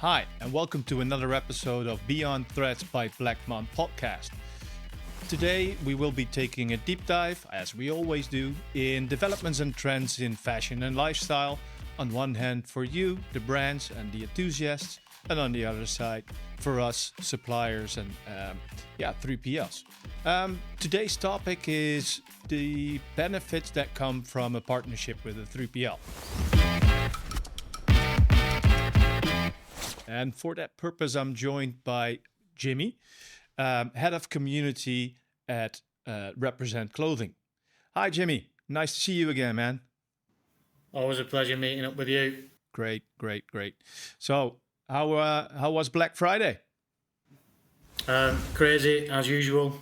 Hi, and welcome to another episode of Beyond Threats by Bleckmann podcast. Today, we will be taking a deep dive, as we always do, in developments and trends in fashion and lifestyle. On one hand, for you, the brands and the enthusiasts, and on the other side, for us, suppliers and 3PLs. Today's topic is the benefits that come from a partnership with a 3PL. And for that purpose, I'm joined by Jimmy, head of community at Represent Clothing. Hi, Jimmy. Nice to see you again, man. Always a pleasure meeting up with you. Great. So, how was Black Friday? Crazy as usual.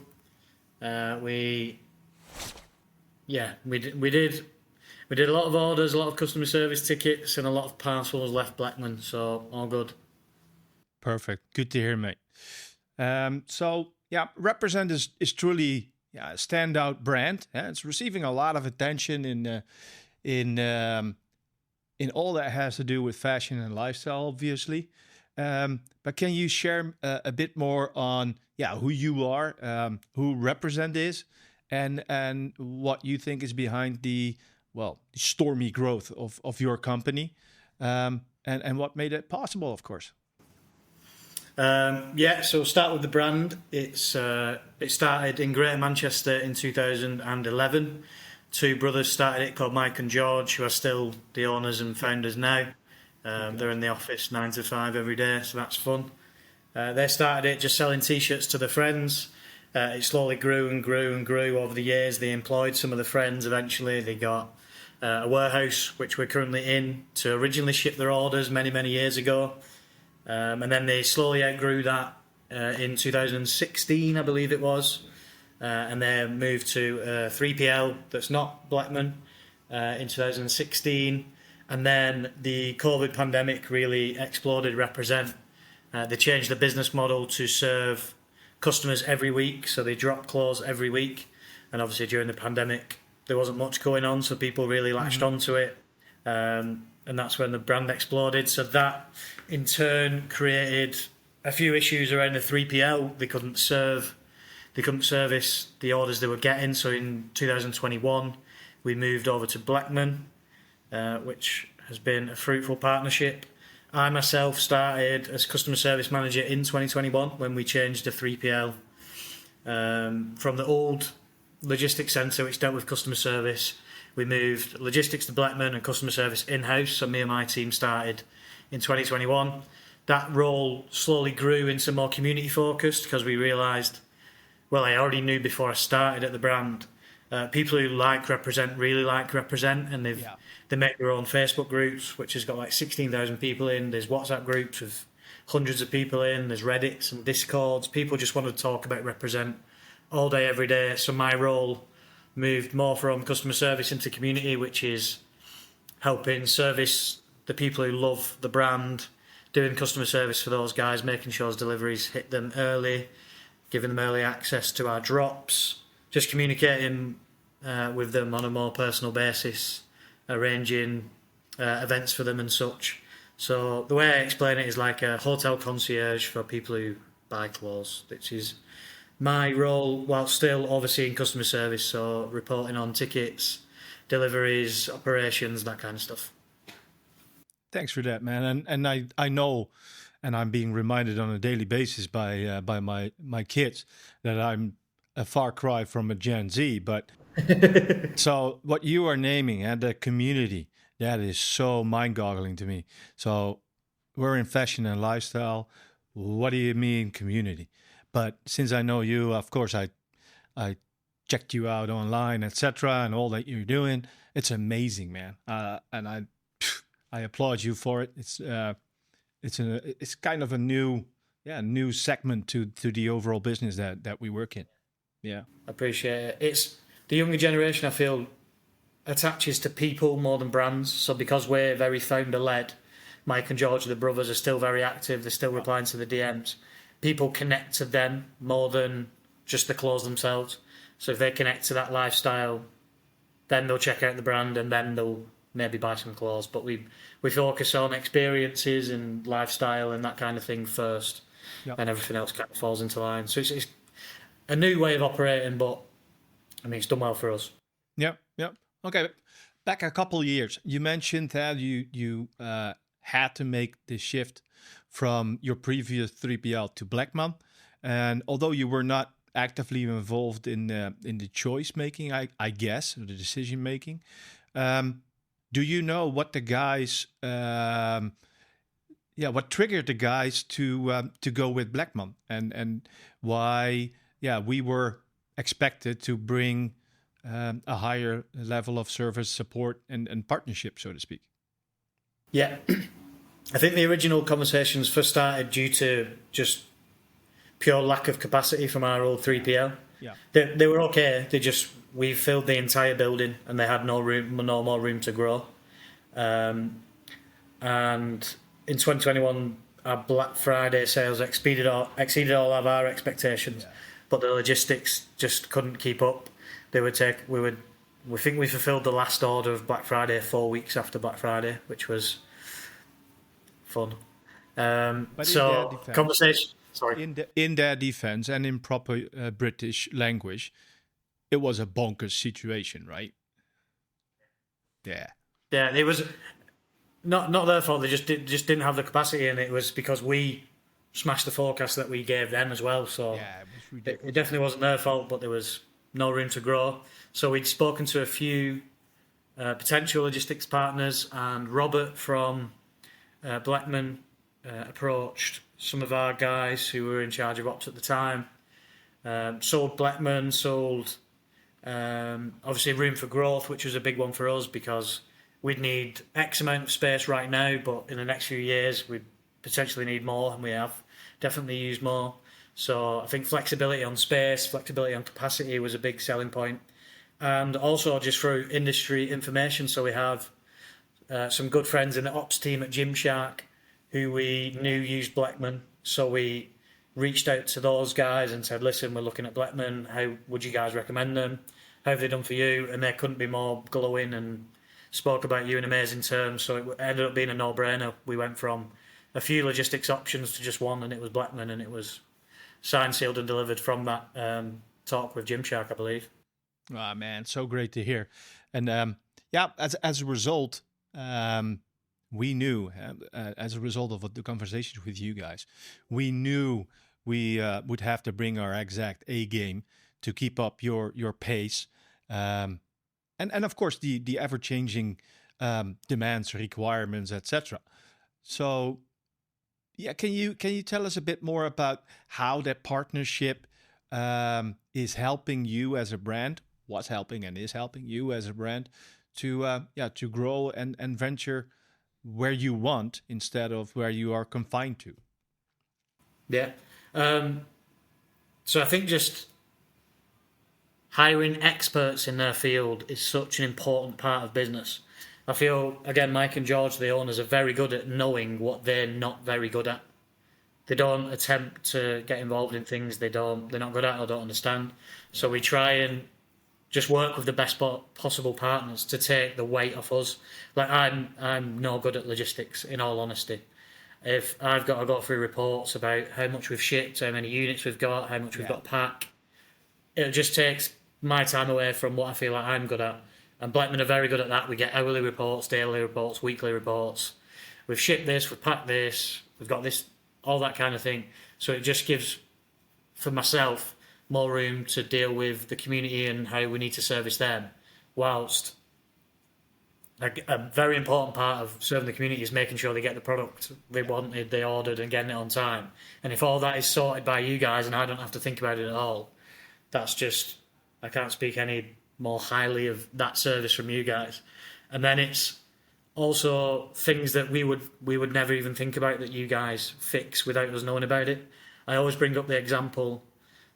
We did a lot of orders, a lot of customer service tickets, and a lot of parcels left Bleckmann. So all good. Perfect. Good to hear, mate. Represent is truly a standout brand. It's receiving a lot of attention in all that has to do with fashion and lifestyle, obviously. But can you share a bit more on who you are, who Represent is, and what you think is behind the stormy growth of your company, and what made it possible, of course. So we'll start with the brand. It started in Greater Manchester in 2011. Two brothers started it called Mike and George, who are still the owners and founders now. They're in the office 9 to 5 every day, so that's fun. They started it just selling T-shirts to their friends. It slowly grew and grew and grew over the years. They employed some of the friends eventually. They got a warehouse, which we're currently in, to originally ship their orders many years ago. And then they slowly outgrew that in 2016, I believe it was. And they moved to 3PL that's not Bleckmann in 2016. And then the COVID pandemic really exploded Represent. They changed the business model to serve customers every week, so they dropped clothes every week. And obviously during the pandemic, there wasn't much going on, so people really latched onto it. And that's when the brand exploded. So that, in turn, created a few issues around the 3PL. They couldn't service the orders they were getting. So in 2021, we moved over to Bleckmann, which has been a fruitful partnership. I myself started as customer service manager in 2021 when we changed the 3PL from the old logistics centre, which dealt with customer service. We moved logistics to Bleckmann and customer service in-house. So me and my team started in 2021. That role slowly grew into more community focused because we realised, I already knew before I started at the brand, people who really like Represent, and they make their own Facebook groups, which has got like 16,000 people in. There's WhatsApp groups with hundreds of people in. There's Reddits and Discords. People just want to talk about Represent all day, every day. So my role moved more from customer service into community, which is helping service the people who love the brand, doing customer service for those guys, making sure deliveries hit them early, giving them early access to our drops, just communicating with them on a more personal basis, arranging events for them and such. So the way I explain it is like a hotel concierge for people who buy clothes, which is my role while still overseeing customer service, so reporting on tickets, deliveries, operations, that kind of stuff. Thanks for that, man. And I know, and I'm being reminded on a daily basis by my kids that I'm a far cry from a Gen Z. But so what you are naming and the community, that is so mind-boggling to me. So we're in fashion and lifestyle. What do you mean community? But since I know you, of course, I checked you out online, etc., and all that you're doing. It's amazing, man. And I applaud you for it. It's kind of a new segment to the overall business that we work in. Yeah, I appreciate it. It's the younger generation, I feel, attaches to people more than brands. So because we're very founder led, Mike and George, the brothers, are still very active. They're still replying to the DMs. People connect to them more than just the clothes themselves. So if they connect to that lifestyle, then they'll check out the brand and then they'll maybe buy some clothes, but we focus on experiences and lifestyle and that kind of thing first, Yep. and everything else kind of falls into line. So it's a new way of operating, but I mean, it's done well for us. Yep. Yep. Okay. Back a couple of years, you mentioned that you had to make the shift from your previous 3PL to Bleckmann, and although you were not actively involved in the choice making, I guess, or the decision making, do you know what the guys, what triggered the guys to go with Bleckmann, and why, we were expected to bring a higher level of service support and partnership, so to speak? Yeah, I think the original conversations first started due to just pure lack of capacity from our old 3PL. Yeah, they were okay. We filled the entire building and they had no more room to grow. And in 2021, our Black Friday sales exceeded all of our expectations, but the logistics just couldn't keep up. We think we fulfilled the last order of Black Friday 4 weeks after Black Friday, which was fun. So conversation. Sorry. In their defense and in proper British language, it was a bonkers situation, right? Yeah. Yeah, it was not their fault. They just didn't have the capacity, and it was because we smashed the forecast that we gave them as well. So Yeah, it was ridiculous. it definitely wasn't their fault, but there was no room to grow. So we'd spoken to a few potential logistics partners, and Robert from Bleckmann approached some of our guys who were in charge of ops at the time. Sold Bleckmann, sold obviously room for growth, which was a big one for us because we'd need X amount of space right now, but in the next few years we'd potentially need more, and we have definitely used more. So I think flexibility on space, flexibility on capacity was a big selling point. And also just through industry information. So we have some good friends in the ops team at Jimmy Charnock who we knew used Bleckmann. So we reached out to those guys and said, listen, we're looking at Bleckmann. How would you guys recommend them? How have they done for you? And they couldn't be more glowing and spoke about you in amazing terms. So it ended up being a no-brainer. We went from a few logistics options to just one, and it was Bleckmann, and it was signed, sealed and delivered from that talk with Jimmy Charnock, I believe. Ah, man, so great to hear. And as a result, we knew, as a result of the conversations with you guys, we knew we would have to bring our exact A game to keep up your pace, and of course the ever changing demands, requirements, etc. So, can you tell us a bit more about how that partnership is helping you as a brand, was helping and is helping you as a brand to grow and venture where you want instead of where you are confined to? Yeah. So I think just hiring experts in their field is such an important part of business. I feel, again, Mike and George, the owners, are very good at knowing what they're not very good at. They don't attempt to get involved in things they're not good at or don't understand. So we try and just work with the best possible partners to take the weight off us. Like I'm no good at logistics, in all honesty. If I've got to go through reports about how much we've shipped, how many units we've got, how much we've got to pack, it just takes my time away from what I feel like I'm good at. And Bleckmann are very good at that. We get hourly reports, daily reports, weekly reports. We've shipped this, we've packed this, we've got this, all that kind of thing. So it just gives, for myself, more room to deal with the community and how we need to service them. Whilst a very important part of serving the community is making sure they get the product they wanted, they ordered, and getting it on time. And if all that is sorted by you guys and I don't have to think about it at all, that's just, I can't speak any more highly of that service from you guys. And then it's also things that we would never even think about that you guys fix without us knowing about it. I always bring up the example.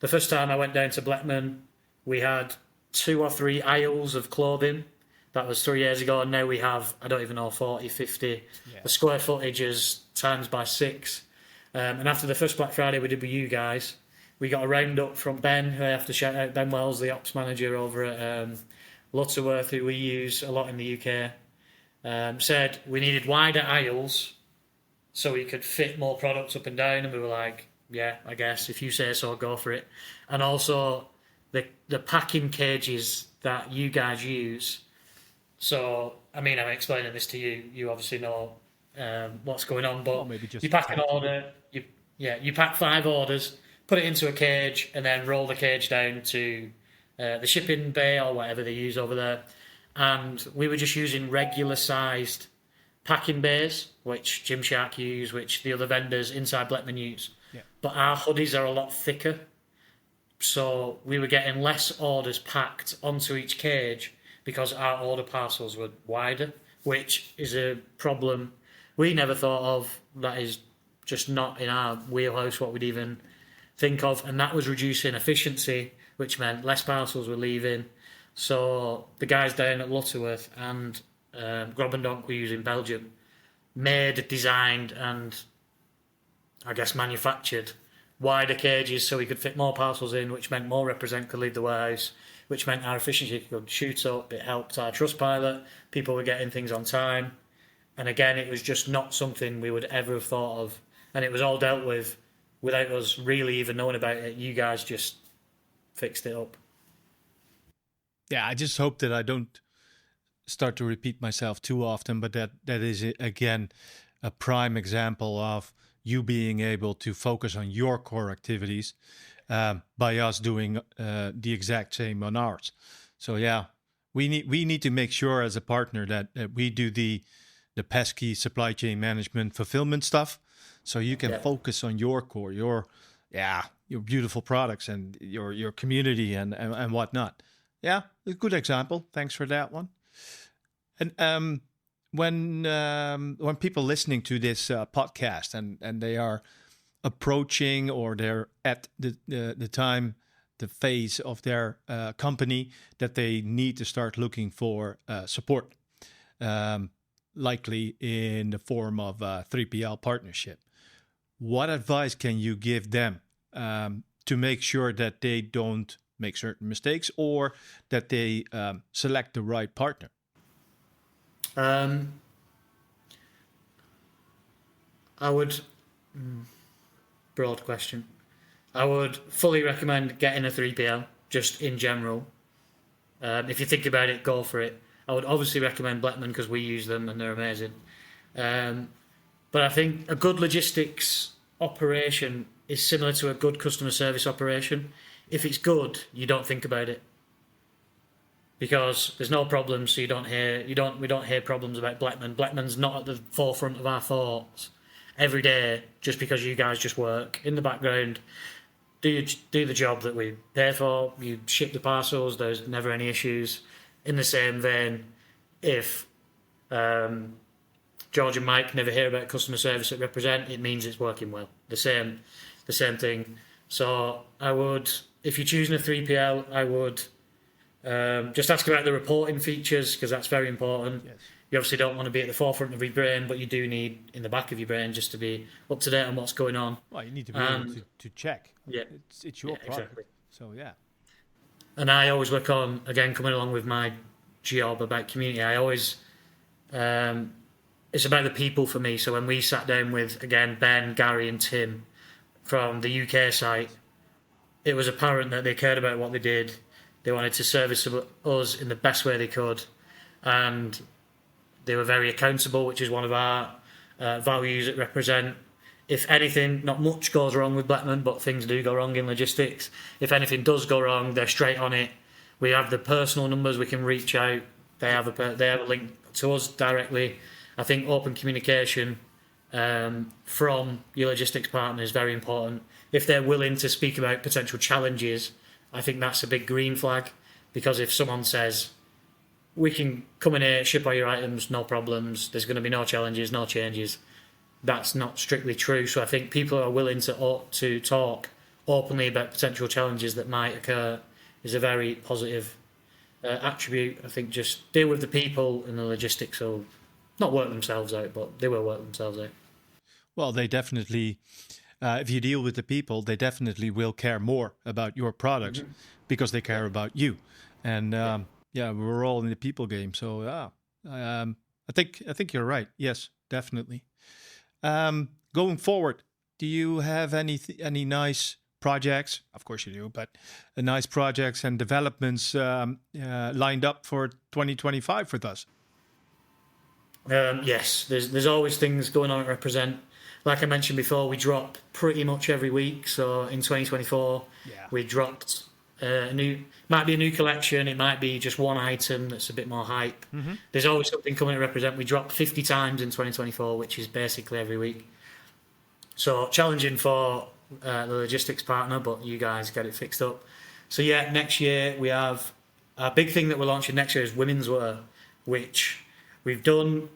The first time I went down to Bleckmann, we had 2 or 3 aisles of clothing. That was 3 years ago, and now we have, I don't even know, 40, 50. Yeah. The square footage is times by 6. And after the first Black Friday we did with you guys, we got a roundup from Ben, who I have to shout out, Ben Wells, the ops manager over at Lutterworth, who we use a lot in the UK. said we needed wider aisles so we could fit more products up and down, and we were like, yeah, I guess if you say so, go for it. And also the packing cages that you guys use. So I mean, I'm explaining this to you. You obviously know what's going on, but maybe just you pack an order. You pack 5 orders, put it into a cage, and then roll the cage down to the shipping bay or whatever they use over there. And we were just using regular sized packing bays, which Jim Charnock use, which the other vendors inside Bleckmann use. Yeah. But our hoodies are a lot thicker, so we were getting less orders packed onto each cage because our order parcels were wider, which is a problem we never thought of. That is just not in our wheelhouse what we'd even think of, and that was reducing efficiency, which meant less parcels were leaving. So the guys down at Lutterworth and Grobendonk we use in Belgium made, designed, and I guess manufactured wider cages so we could fit more parcels in, which meant more represent could leave the warehouse, which meant our efficiency could shoot up. It helped our Trustpilot. People were getting things on time. And again, it was just not something we would ever have thought of. And it was all dealt with without us really even knowing about it. You guys just fixed it up. Yeah, I just hope that I don't start to repeat myself too often, but that is, again, a prime example of you being able to focus on your core activities by us doing the exact same on ours. So yeah, we need to make sure as a partner that we do the pesky supply chain management fulfillment stuff, so you can focus on your core, your beautiful products and your community and whatnot. Yeah, a good example. Thanks for that one. And when people listening to this podcast and they are approaching or they're at the phase of their company that they need to start looking for support, likely in the form of a 3PL partnership, what advice can you give them to make sure that they don't make certain mistakes or that they select the right partner? I would, broad question, I would fully recommend getting a 3PL, just in general. If you think about it, go for it. I would obviously recommend Bleckmann because we use them and they're amazing. But I think a good logistics operation is similar to a good customer service operation. If it's good, you don't think about it, because there's no problems, so we don't hear problems about Bleckmann. Bleckmann's not at the forefront of our thoughts every day just because you guys just work in the background, do the job that we pay for, you ship the parcels, there's never any issues. In the same vein, if George and Mike never hear about customer service at Represent, it means it's working well. The same thing. So I would, if you're choosing a 3PL, I would just ask about the reporting features, because that's very important. Yes. You obviously don't want to be at the forefront of your brain, but you do need in the back of your brain just to be up to date on what's going on. Well, you need to be able to check. Yeah, it's your product. Exactly. So yeah. And I always work on, again, coming along with my job about community, I always, it's about the people for me. So when we sat down with, again, Ben, Gary and Tim from the UK site, it was apparent that they cared about what they did. They wanted to service us in the best way they could. And they were very accountable, which is one of our values at Represent. If anything, not much goes wrong with Bleckmann, but things do go wrong in logistics. If anything does go wrong, they're straight on it. We have the personal numbers we can reach out. They have a link to us directly. I think open communication from your logistics partner is very important. If they're willing to speak about potential challenges, I think that's a big green flag, because if someone says, we can come in here, ship all your items, no problems, there's going to be no challenges, no changes, that's not strictly true. So I think people are willing to talk openly about potential challenges that might occur is a very positive attribute. I think just deal with the people, and the logistics will not work themselves out, but they will work themselves out. Well, they definitely, if you deal with the people, they definitely will care more about your products because they care about you. And we're all in the people game. So I think you're right. Yes, definitely. Going forward, do you have any nice projects? Of course you do, but nice projects and developments lined up for 2025 with us? Yes, there's always things going on at Represent. Like I mentioned before, we drop pretty much every week. So in 2024, we dropped might be a new collection. It might be just one item that's a bit more hype. There's always something coming to Represent. We dropped 50 times in 2024, which is basically every week. So challenging for the logistics partner, but you guys get it fixed up. So yeah, next year we have a big thing that we're launching next year is women's wear, which we've done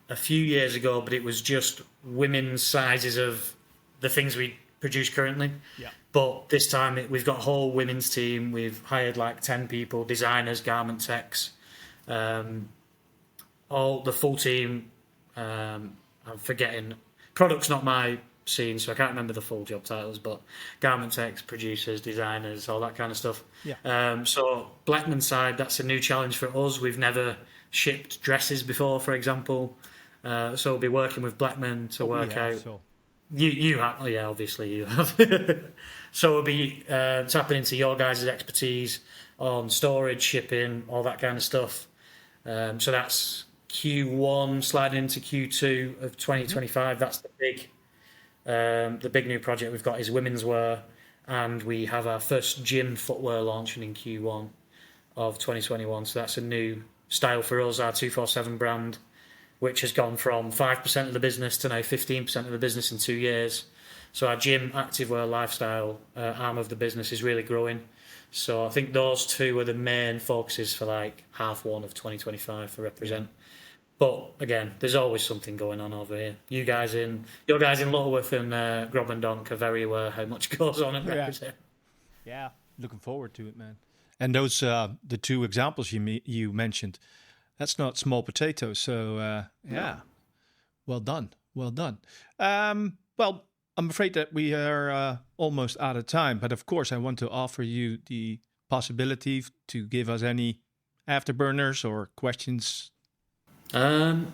a few years ago, but it was just women's sizes of the things we produce currently. Yeah. But this time we've got a whole women's team. We've hired like 10 people, designers, garment techs, all the full team. I'm forgetting. Product's not my scene, so I can't remember the full job titles, but garment techs, producers, designers, all that kind of stuff. Yeah. So Bleckmann side, that's a new challenge for us. We've never shipped dresses before, for example. So we'll be working with Bleckmann to work out. So. You have, yeah, obviously you have. So we'll be tapping into your guys' expertise on storage, shipping, all that kind of stuff. So that's Q1 sliding into Q2 of 2025. That's the big new project we've got is women's wear, and we have our first gym footwear launching in Q1 of 2021. So that's a new style for us, our 247 brand, which has gone from 5% of the business to now 15% of the business in 2 years. So our gym, activewear, lifestyle arm of the business is really growing. So I think those two are the main focuses for like half one of 2025 for Represent. But again, there's always something going on over here. Your guys in Lutterworth and Grobendonk are very aware how much goes on at Represent. Yeah, looking forward to it, man. And those the two examples you mentioned, that's not small potatoes. So well done. Well, I'm afraid that we are almost out of time. But of course, I want to offer you the possibility to give us any afterburners or questions. I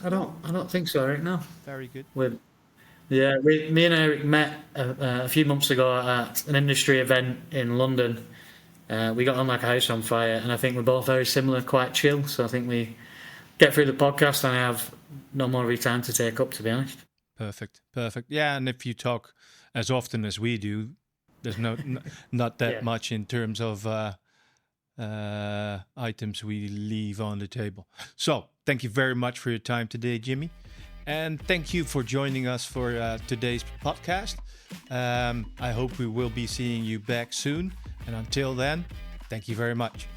don't think so, Eric. No. Very good. Me and Eric met a few months ago at an industry event in London. We got on like a house on fire, and I think we're both very similar, quite chill. So I think we get through the podcast, and I have no more of your time to take up, to be honest. Perfect. Yeah, and if you talk as often as we do, there's not that much in terms of items we leave on the table. So thank you very much for your time today, Jimmy. And thank you for joining us for today's podcast. I hope we will be seeing you back soon. And until then, thank you very much.